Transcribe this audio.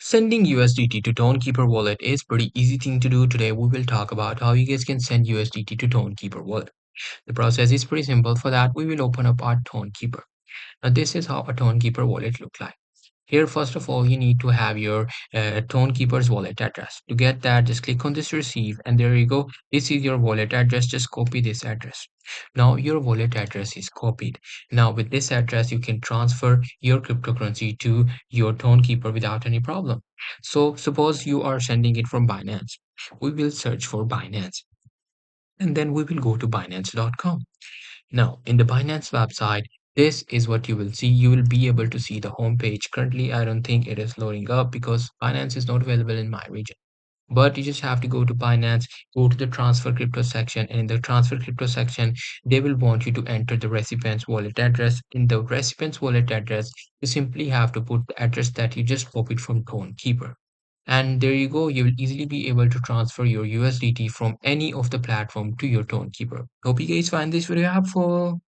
Sending USDT to Tonkeeper wallet is pretty easy thing to do. Today we will talk about how you guys can send USDT to Tonkeeper wallet. The process is pretty simple. For that, we will open up our Tonkeeper. Now this is how a Tonkeeper wallet look like. Here, first of all, you need to have your Tonekeeper's wallet address. To get that, just click on this receive, and there you go. This is your wallet address. Just copy this address. Now your wallet address is copied. Now with this address, you can transfer your cryptocurrency to your Tonekeeper without any problem. So suppose you are sending it from Binance. We will search for Binance, and then we will go to Binance.com. Now, in the Binance website, this is what you will see. You will be able to see the home page. Currently, I don't think it is loading up because Binance is not available in my region. But you just have to go to Binance, go to the transfer crypto section, and in the transfer crypto section, they will want you to enter the recipient's wallet address. In the recipient's wallet address, you simply have to put the address that you just copied from Tonekeeper. And there you go, you will easily be able to transfer your USDT from any of the platform to your Tonekeeper. Hope you guys find this video helpful.